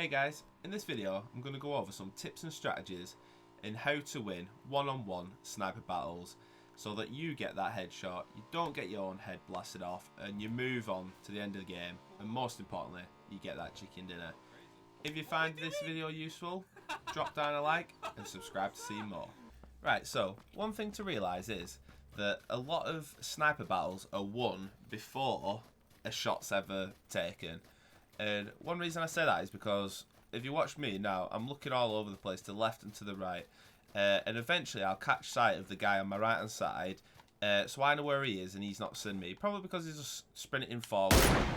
Hey guys, in this video I'm going to go over some tips and strategies in how to win one-on-one sniper battles so that you get that headshot, you don't get your own head blasted off, and you move on to the end of the game, and most importantly, you get that chicken dinner. If you find this video useful, drop down a like and subscribe to see more. Right, so one thing to realise is that a lot of sniper battles are won before a shot's ever taken. And one reason I say that is because if you watch me now, I'm looking all over the place, to the left and to the right. And eventually I'll catch sight of the guy on my right hand side. So I know where he is and he's not seen me. Probably because he's just sprinting forward.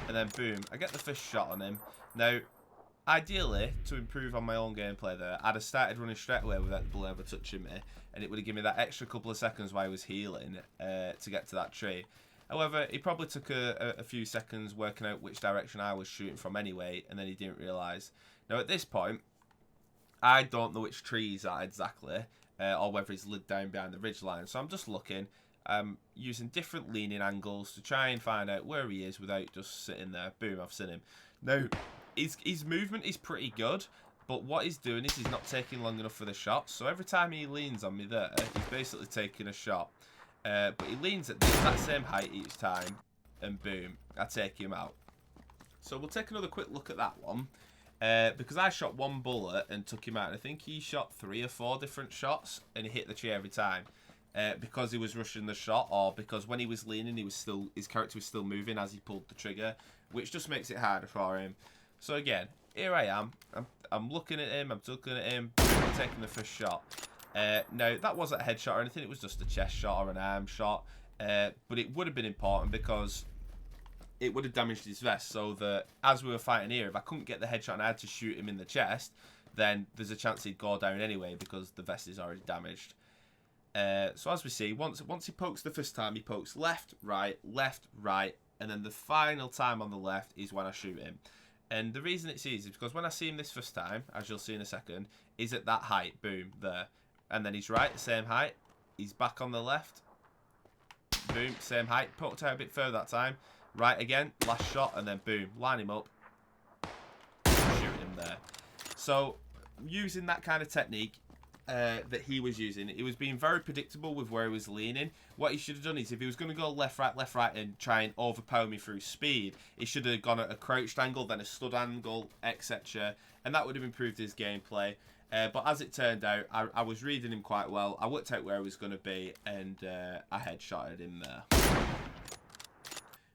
And then boom, I get the first shot on him. Now, ideally, to improve on my own gameplay there, I'd have started running straight away without the bullet ever touching me. And it would have given me that extra couple of seconds while I was healing to get to that tree. However, he probably took a few seconds working out which direction I was shooting from anyway, and then he didn't realise. Now at this point, I don't know which tree he's at exactly, or whether he's lid down behind the ridgeline. So I'm just looking, using different leaning angles to try and find out where he is without just sitting there. Boom, I've seen him. Now, his movement is pretty good, but what he's doing is he's not taking long enough for the shot. So every time he leans on me there, he's basically taking a shot. But he leans at the exact same height each time, and boom, I take him out. So we'll take another quick look at that one, because I shot one bullet and took him out. And I think he shot 3 or 4 different shots, and he hit the tree every time, because he was rushing the shot, or because when he was leaning, his character was still moving as he pulled the trigger, which just makes it harder for him. So again, here I am. I'm looking at him. I'm looking at him. Boom, taking the first shot. Now, that wasn't a headshot or anything, it was just a chest shot or an arm shot, but it would have been important because it would have damaged his vest, so that as we were fighting here, if I couldn't get the headshot and I had to shoot him in the chest, then there's a chance he'd go down anyway because the vest is already damaged. So as we see, once he pokes the first time, he pokes left, right, and then the final time on the left is when I shoot him. And the reason it's easy is because when I see him this first time, as you'll see in a second, he's at that height, boom, there. And then he's right, same height. He's back on the left. Boom, same height. Poked out a bit further that time. Right again, last shot, and then boom, line him up. Shoot him there. So, using that kind of technique that he was using, he was being very predictable with where he was leaning. What he should have done is, if he was going to go left, right, and try and overpower me through speed, he should have gone at a crouched angle, then a stood angle, etc. And that would have improved his gameplay. But as it turned out, I was reading him quite well. I worked out where he was going to be, and I headshotted him there.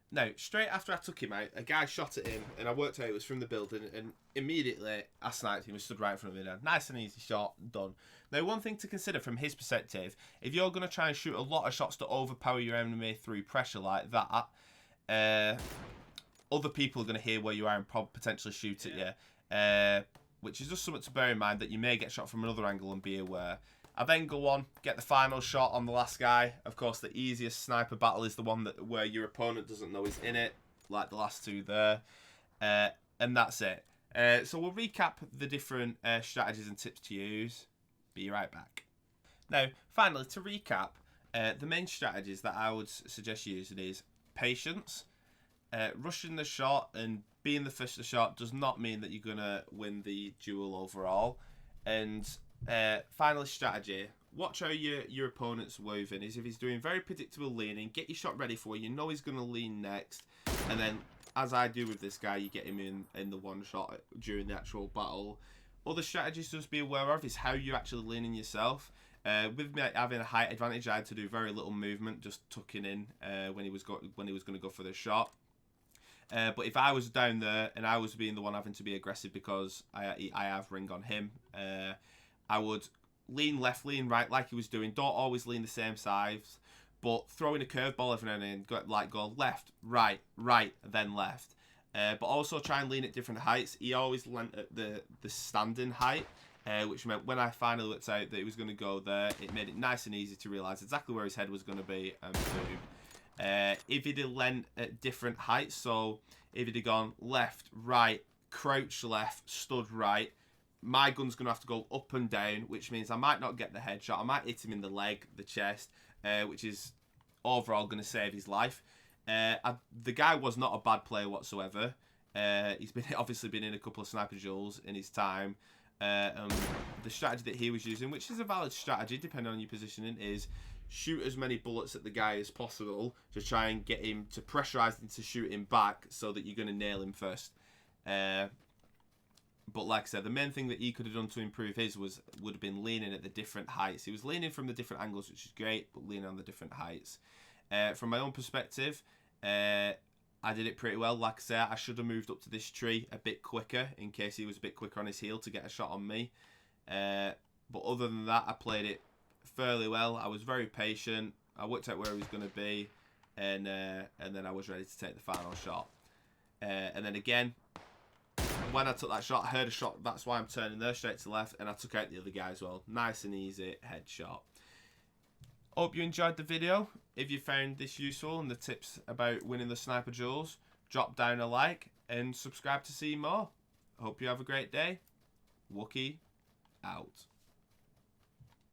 Now, straight after I took him out, a guy shot at him, and I worked out it was from the building, and immediately I sniped him and stood right in front of him. Nice and easy shot, done. Now, one thing to consider from his perspective, if you're going to try and shoot a lot of shots to overpower your enemy through pressure like that, other people are going to hear where you are and potentially shoot at you. Which is just something to bear in mind, that you may get shot from another angle and be aware. I then go on, get the final shot on the last guy. Of course, the easiest sniper battle is the one where your opponent doesn't know he's in it, like the last two there. And that's it. So we'll recap the different strategies and tips to use. Be right back. Now, finally, to recap, the main strategies that I would suggest using is patience. Rushing the shot and being the first to shot does not mean that you're going to win the duel overall. And finally, strategy. Watch how your opponent's moving. If he's doing very predictable leaning, get your shot ready for you. You know he's going to lean next. And then, as I do with this guy, you get him in the one shot during the actual battle. Other strategies to just be aware of is how you're actually leaning yourself. With me having a height advantage, I had to do very little movement, just tucking in when he was going to go for the shot. But if I was down there and I was being the one having to be aggressive because I have ring on him, I would lean left, lean right like he was doing. Don't always lean the same sides, but throwing a curveball every now and then, go left, right, then left. But also try and lean at different heights. He always leant at the standing height, which meant when I finally worked out that he was going to go there, it made it nice and easy to realise exactly where his head was going to be, and boom. If he'd have leant at different heights, so if he'd have gone left, right, crouch left, stood right, my gun's going to have to go up and down, which means I might not get the headshot. I might hit him in the leg, the chest, which is overall going to save his life. The guy was not a bad player whatsoever. He's obviously been in a couple of sniper duels in his time. The strategy that he was using, which is a valid strategy depending on your positioning, is shoot as many bullets at the guy as possible to try and get him to pressurize him to shoot him back so that you're going to nail him first. But like I said, the main thing that he could have done to improve his would have been leaning at the different heights. He was leaning from the different angles, which is great, but leaning on the different heights. From my own perspective, I did it pretty well. Like I said, I should have moved up to this tree a bit quicker in case he was a bit quicker on his heel to get a shot on me. But other than that, I played it fairly well. I was very patient. I worked out where he was going to be, and then I was ready to take the final shot. And then again, when I took that shot, I heard a shot. That's why I'm turning there straight to left, and I took out the other guy as well. Nice and easy headshot. Hope you enjoyed the video. If you found this useful and the tips about winning the sniper duels, drop down a like and subscribe to see more. Hope you have a great day. Wookie out.